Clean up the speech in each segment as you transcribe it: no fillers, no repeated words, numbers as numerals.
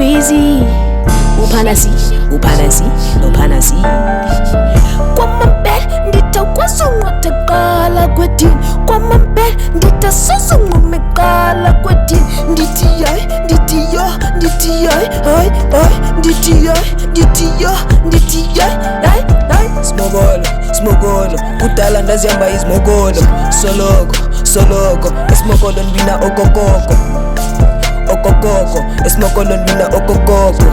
Wheezy, upanasi, upanasi. Kwa mambel, ndita kwasungwatakala kwetin. Kwa mambel, ndita sasungwamekala kwetin. Nditiyay, Smogolo, kudala ndazihamba izimogolo. Soloko, esimogolo ndwina okokoko. Esimogolo ndwina okokoko.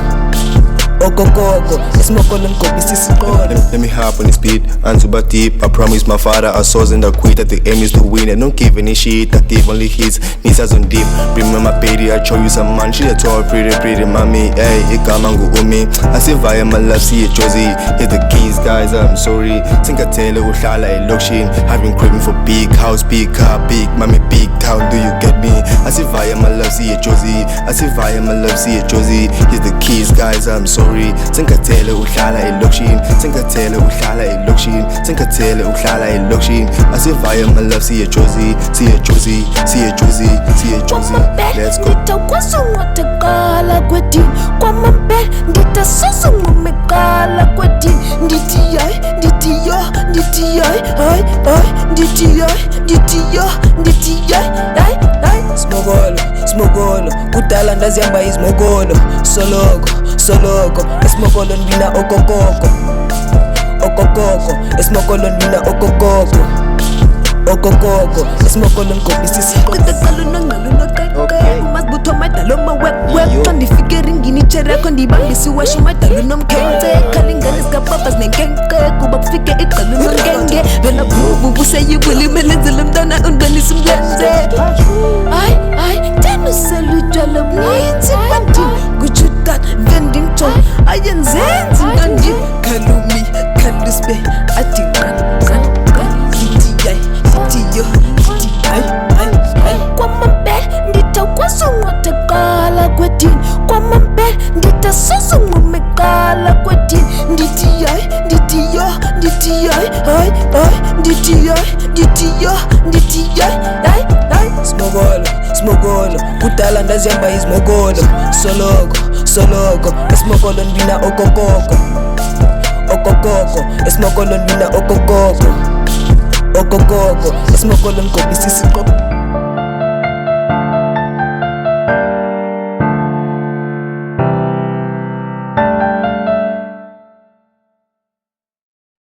Esimogolo nkobisa isiqolo. Let me hop on the speed, and super deep. I promise my father I saws in the quit that the aim is to win. I don't give any shit, that give only hits. Nisas on deep, bring me my baby, I show you some man. She a tall, pretty mommy. Hey, ikamangu umi. I say via my love, see it Josie. Hit the keys, guys, I'm sorry. Think I tell you, uhlala ilokshin. I've been craving for big house, big car, big mommy, big town. Do you get me? I say via my love, see it Josie. I say via my love, see it Josie. Hit the keys, guys, I'm sorry. Sinkathele uhlala elokshin, sinkathele uhlala elokshin, sinkathele uhlala elokshin. Asivaya my love, see a Josie. Let's go. Ndita kwasungwatakala kwetin. Kwa mambel, ndita sasungwamekala kwetin. Nditiyay, Smogolo, kudala ndazihamba izimogolo. Soloko, esimogolo ndwina okokoko. Esimogolo ndwina okokoko. Esimogolo nkobisa isiqolo. Okay. Umasibutho madalo mawek. Ndifike ringini chereko ndibambisi washo madalo nomkhenze. Khalingane sikapapa sinenkenke kuba kufike iqalo nongenge. Vela bubu buseyibuli melenzele mntwana undonisa umlenze. Ay, tena uselutshwala buninzi bandini. Kujudan vending ton ayenzenzi ndandini. Khalumi, khalusbe athi kan. Kwa mambel, ndita kwasungwatakala kwetin. Kwa mambel, ndita sasungwamekala kwetin. Nditiyay, Smogolo, kudala ndazihamba izimogolo. Soloko, esimogolo ndwina okokoko. Esimogolo ndwina okokoko. Esimogolo nkobisa isiqolo.